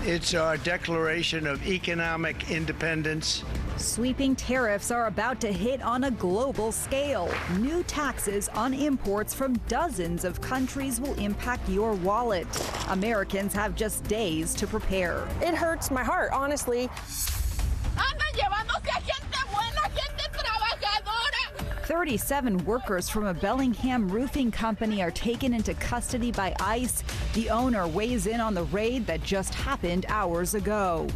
It's our declaration of economic independence. Sweeping tariffs are about to hit on a global scale. New taxes on imports from dozens of countries will impact your wallet. Americans have just days to prepare. It hurts my heart, honestly. 37 workers from a Bellingham roofing company are taken into custody by ICE. The owner weighs in on the raid that just happened hours ago.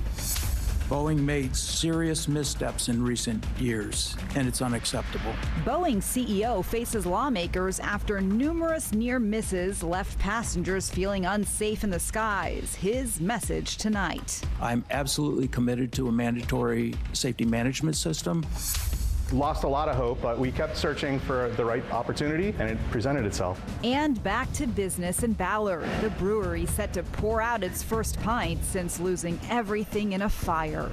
Boeing made serious missteps in recent years, and it's unacceptable. Boeing CEO faces lawmakers after numerous near misses left passengers feeling unsafe in the skies. His message tonight. I'm absolutely committed to a mandatory safety management system. Lost a lot of hope, but we kept searching for the right opportunity, and it presented itself. And back to business in Ballard. The brewery set to pour out its first pint since losing everything in a fire.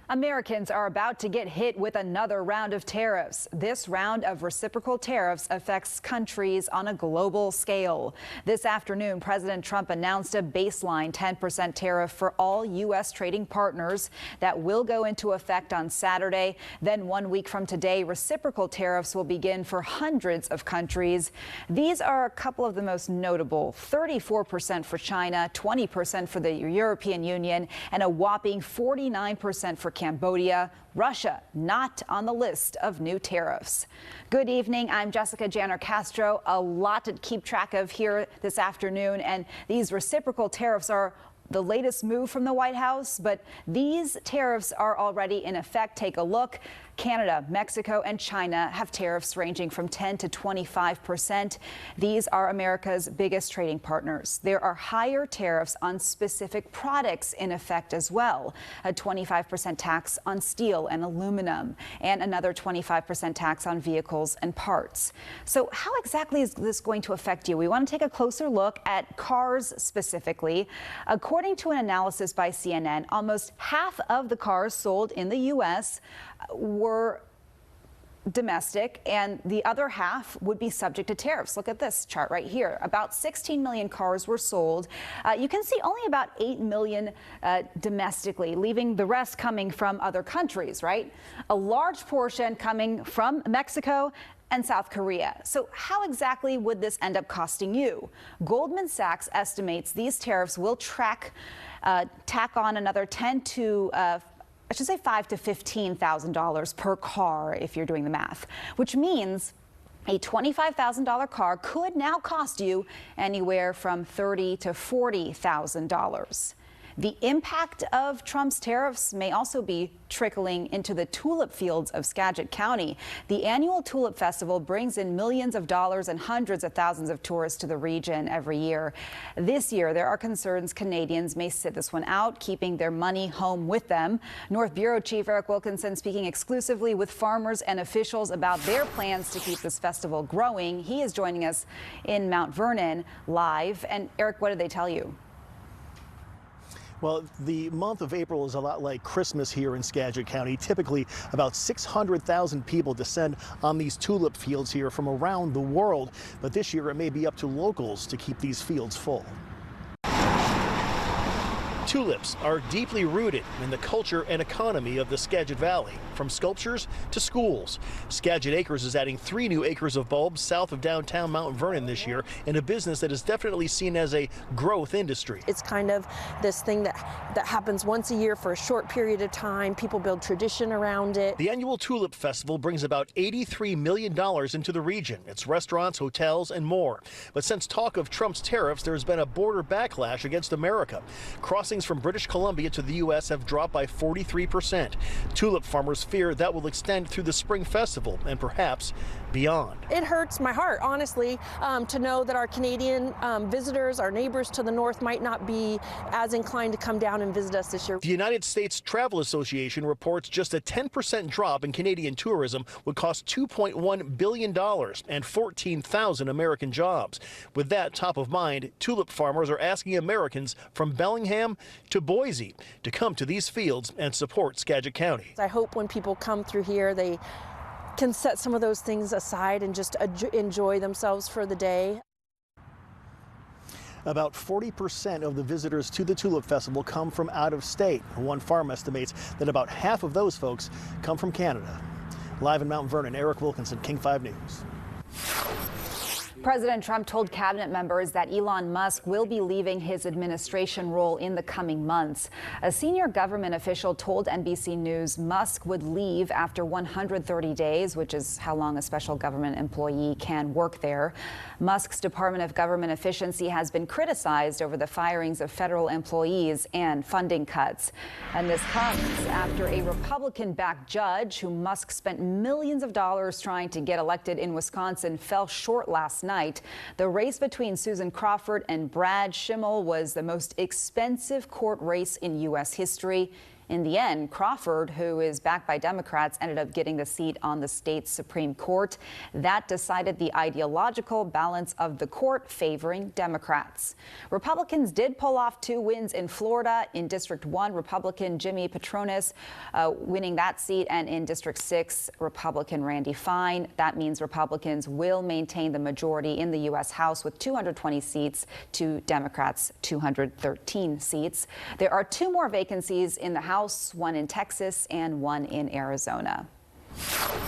Americans are about to get hit with another round of tariffs. This round of reciprocal tariffs affects countries on a global scale. This afternoon, President Trump announced a baseline 10% tariff for all U.S. trading partners that will go into effect on Saturday. Then 1 week from today, reciprocal tariffs will begin for hundreds of countries. These are a couple of the most notable: 34% for China, 20% for the European Union, and a whopping 49% for Cambodia. Russia not on the list of new tariffs. Good evening. I'm Jessica Janner Castro. A lot to keep track of here this afternoon, and these reciprocal tariffs are the latest move from the White House, but these tariffs are already in effect. Take a look. Canada, Mexico, and China have tariffs ranging from 10 to 25%. These are America's biggest trading partners. There are higher tariffs on specific products in effect as well. A 25% tax on steel and aluminum, and another 25% tax on vehicles and parts. So how exactly is this going to affect you? We want to take a closer look at cars specifically. According to an analysis by CNN, almost half of the cars sold in the U.S. were domestic, and the other half would be subject to tariffs. Look at this chart right here. About 16 million cars were sold. You can see only about 8 million domestically, leaving the rest coming from other countries, right? A large portion coming from Mexico and South Korea. So how exactly would this end up costing you? Goldman Sachs estimates these tariffs will tack on another $5,000 to $15,000 per car if you're doing the math, which means a $25,000 car could now cost you anywhere from $30,000 to $40,000. The impact of Trump's tariffs may also be trickling into the tulip fields of Skagit County. The annual Tulip Festival brings in millions of dollars and hundreds of thousands of tourists to the region every year. This year, there are concerns Canadians may sit this one out, keeping their money home with them. North Bureau Chief Eric Wilkinson speaking exclusively with farmers and officials about their plans to keep this festival growing. He is joining us in Mount Vernon live. And Eric, what did they tell you? Well, the month of April is a lot like Christmas here in Skagit County. Typically, about 600,000 people descend on these tulip fields here from around the world. But this year, it may be up to locals to keep these fields full. Tulips are deeply rooted in the culture and economy of the Skagit Valley, from sculptures to schools. Skagit Acres is adding 3 new acres of bulbs south of downtown Mount Vernon this year, in a business that is definitely seen as a growth industry. It's kind of this thing that happens once a year for a short period of time. People build tradition around it. The annual Tulip Festival brings about $83 million into the region. It's restaurants, hotels, and more. But since talk of Trump's tariffs, there's been a border backlash against America. Crossings from British Columbia to the U.S. have dropped by 43%. Tulip farmers fear that will extend through the spring festival and perhaps beyond. It hurts my heart, honestly, to know that our Canadian visitors, our neighbors to the north, might not be as inclined to come down and visit us this year. The United States Travel Association reports just a 10% drop in Canadian tourism would cost $2.1 billion and 14,000 American jobs. With that top of mind, tulip farmers are asking Americans from Bellingham to Boise to come to these fields and support Skagit County. I hope when people come through here, they can set some of those things aside and just enjoy themselves for the day. About 40% of the visitors to the Tulip Festival come from out of state. One farm estimates that about half of those folks come from Canada. Live in Mount Vernon, Eric Wilkinson, King 5 News. President Trump told cabinet members that Elon Musk will be leaving his administration role in the coming months. A senior government official told NBC News Musk would leave after 130 days, which is how long a special government employee can work there. Musk's Department of Government Efficiency has been criticized over the firings of federal employees and funding cuts. And this comes after a Republican-backed judge who Musk spent millions of dollars trying to get elected in Wisconsin fell short last night. The race between Susan Crawford and Brad Schimmel was the most expensive court race in U.S. history. In the end, Crawford, who is backed by Democrats, ended up getting the seat on the state's Supreme Court. That decided the ideological balance of the court favoring Democrats. Republicans did pull off 2 wins in Florida. In District 1, Republican Jimmy Patronis winning that seat, and in District 6, Republican Randy Fine. That means Republicans will maintain the majority in the U.S. House with 220 seats to Democrats' 213 seats. There are 2 more vacancies in the House, one in Texas and one in Arizona.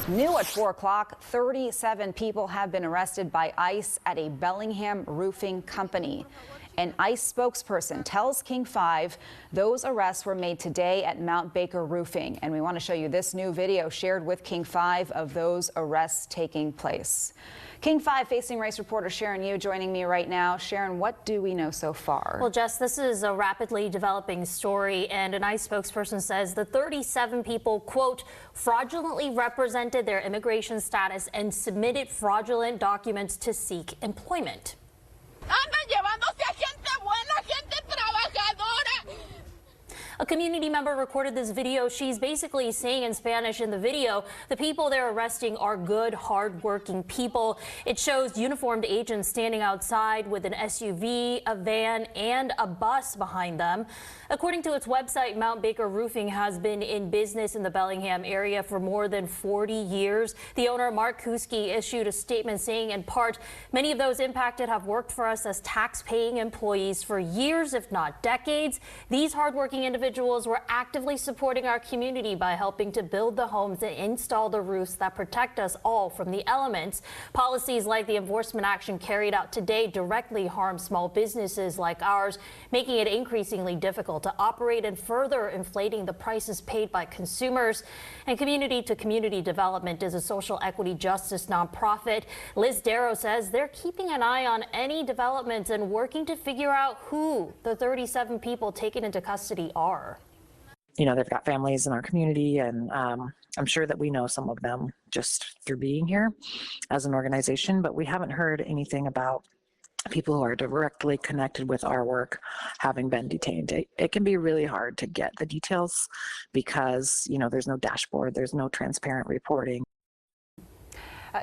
New at 4 o'clock, 37 people have been arrested by ICE at a Bellingham roofing company. An ICE spokesperson tells King 5 those arrests were made today at Mount Baker Roofing. And we want to show you this new video shared with King 5 of those arrests taking place. King 5 Facing Race reporter Sharon Yu joining me right now. Sharon, what do we know so far? Well, Jess, this is a rapidly developing story, and an ICE spokesperson says the 37 people, quote, fraudulently represented their immigration status and submitted fraudulent documents to seek employment. A community member recorded this video. She's basically saying in Spanish in the video, the people they're arresting are good, hardworking people. It shows uniformed agents standing outside with an SUV, a van, and a bus behind them. According to its website, Mount Baker Roofing has been in business in the Bellingham area for more than 40 years. The owner, Mark Kuski, issued a statement saying, in part, many of those impacted have worked for us as tax-paying employees for years, if not decades. These hardworking individuals were actively supporting our community by helping to build the homes and install the roofs that protect us all from the elements. Policies like the enforcement action carried out today directly harm small businesses like ours, making it increasingly difficult to operate and further inflating the prices paid by consumers. And Community to Community Development is a social equity justice nonprofit. Liz Darrow says they're keeping an eye on any developments and working to figure out who the 37 people taken into custody are. You know, they've got families in our community, and I'm sure that we know some of them just through being here as an organization, but we haven't heard anything about people who are directly connected with our work having been detained. It can be really hard to get the details because, you know, there's no dashboard, there's no transparent reporting.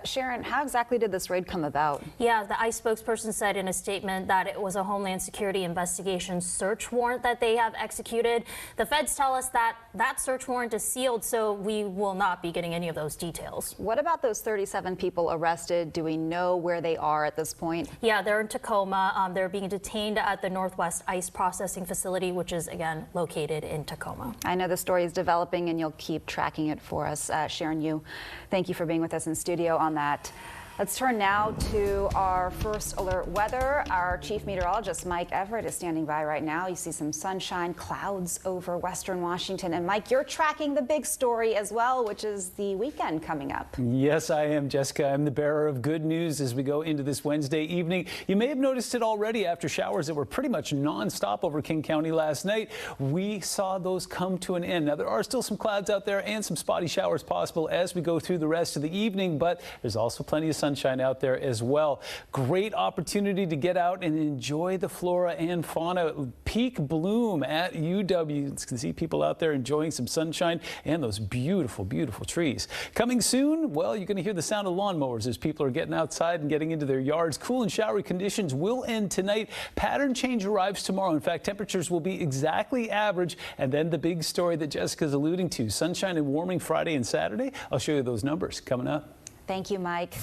Sharon, how exactly did this raid come about? Yeah, the ICE spokesperson said in a statement that it was a Homeland Security investigation search warrant that they have executed. The feds tell us that that search warrant is sealed, so we will not be getting any of those details. What about those 37 people arrested? Do we know where they are at this point? Yeah, they're in Tacoma. They're being detained at the Northwest ICE Processing Facility, which is, again, located in Tacoma. I know the story is developing, and you'll keep tracking it for us. Sharon Yu, thank you for being with us in studio on that. Let's turn now to our first alert weather. Our chief meteorologist, Mike Everett, is standing by right now. You see some sunshine, clouds over western Washington. And Mike, you're tracking the big story as well, which is the weekend coming up. Yes, I am, Jessica. I'm the bearer of good news as we go into this Wednesday evening. You may have noticed it already after showers that were pretty much nonstop over King County last night. We saw those come to an end. Now, there are still some clouds out there and some spotty showers possible as we go through the rest of the evening, but there's also plenty of sun sunshine out there as well. Great opportunity to get out and enjoy the flora and fauna. Peak bloom at UW. You can see people out there enjoying some sunshine and those beautiful, beautiful trees. Coming soon, well, you're going to hear the sound of lawnmowers as people are getting outside and getting into their yards. Cool and showery conditions will end tonight. Pattern change arrives tomorrow. In fact, temperatures will be exactly average. And then the big story that Jessica's alluding to, sunshine and warming Friday and Saturday. I'll show you those numbers coming up. Thank you, Mike.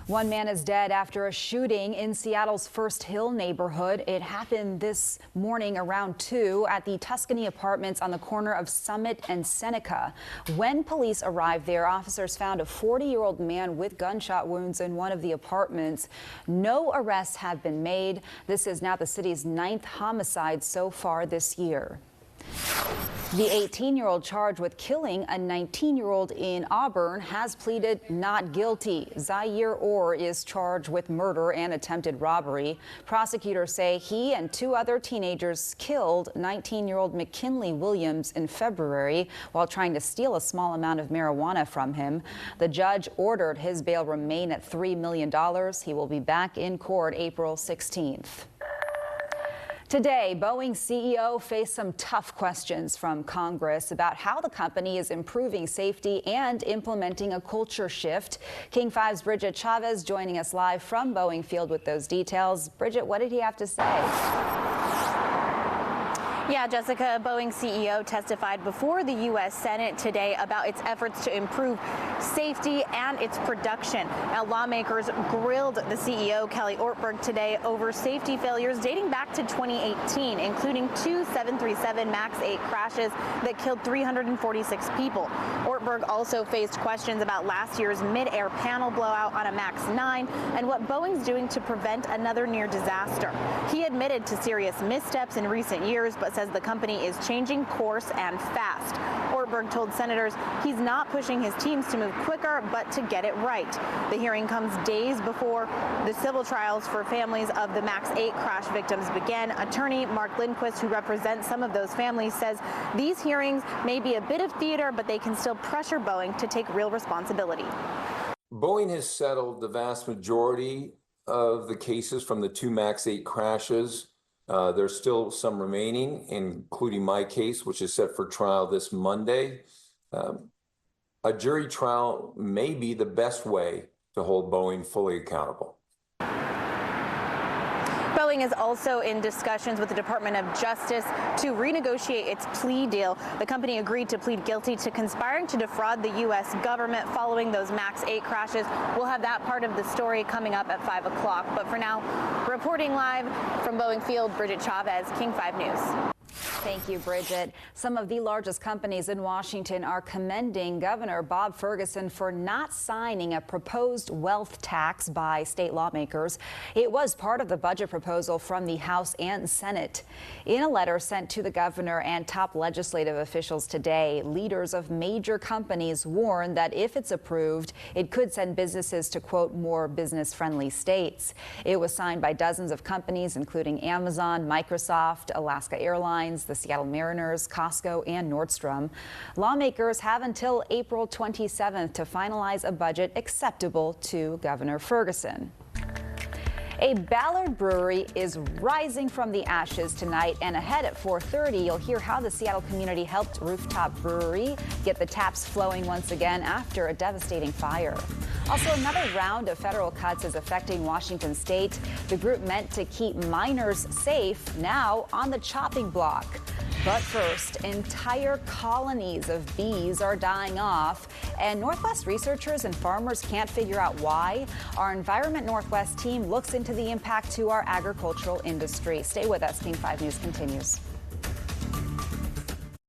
One man is dead after a shooting in Seattle's First Hill neighborhood. It happened this morning around 2 at the Tuscany Apartments on the corner of Summit and Seneca. When police arrived there, officers found a 40-year-old man with gunshot wounds in one of the apartments. No arrests have been made. This is now the city's 9th homicide so far this year. The 18-year-old charged with killing a 19-year-old in Auburn has pleaded not guilty. Zaire Orr is charged with murder and attempted robbery. Prosecutors say he and 2 other teenagers killed 19-year-old McKinley Williams in February while trying to steal a small amount of marijuana from him. The judge ordered his bail remain at $3 million. He will be back in court April 16th. Today, Boeing CEO faced some tough questions from Congress about how the company is improving safety and implementing a culture shift. King 5's Bridget Chavez joining us live from Boeing Field with those details. Bridget, what did he have to say? Yeah, Jessica, Boeing CEO testified before the U.S. Senate today about its efforts to improve safety and its production. Now, lawmakers grilled the CEO, Kelly Ortberg, today over safety failures dating back to 2018, including 2 737 MAX 8 crashes that killed 346 people. Ortberg also faced questions about last year's mid-air panel blowout on a MAX 9 and what Boeing's doing to prevent another near disaster. He admitted to serious missteps in recent years, but says the company is changing course and fast. Ortberg told senators he's not pushing his teams to move quicker, but to get it right. The hearing comes days before the civil trials for families of the MAX 8 crash victims begin. Attorney Mark Lindquist, who represents some of those families, says these hearings may be a bit of theater, but they can still pressure Boeing to take real responsibility. Boeing has settled the vast majority of the cases from the 2 MAX 8 crashes. There's still some remaining, including my case, which is set for trial this Monday. A jury trial may be the best way to hold Boeing fully accountable. Boeing is also in discussions with the Department of Justice to renegotiate its plea deal. The company agreed to plead guilty to conspiring to defraud the U.S. government following those MAX 8 crashes. We'll have that part of the story coming up at 5 o'clock. But for now, reporting live from Boeing Field, Bridget Chavez, King 5 News. Thank you, Bridget. Some of the largest companies in Washington are commending Governor Bob Ferguson for not signing a proposed wealth tax by state lawmakers. It was part of the budget proposal from the House and Senate. In a letter sent to the governor and top legislative officials today, leaders of major companies warn that if it's approved, it could send businesses to, quote, more business-friendly states. It was signed by dozens of companies, including Amazon, Microsoft, Alaska Airlines, the Seattle Mariners, Costco, and Nordstrom. Lawmakers have until April 27th to finalize a budget acceptable to Governor Ferguson. A Ballard brewery is rising from the ashes tonight, and ahead at 4:30, you'll hear how the Seattle community helped Rooftop Brewery get the taps flowing once again after a devastating fire. Also, another round of federal cuts is affecting Washington state. The group meant to keep miners safe now on the chopping block. But first, entire colonies of bees are dying off, and Northwest researchers and farmers can't figure out why. Our Environment Northwest team looks into the impact to our agricultural industry. Stay with us. King 5 News continues.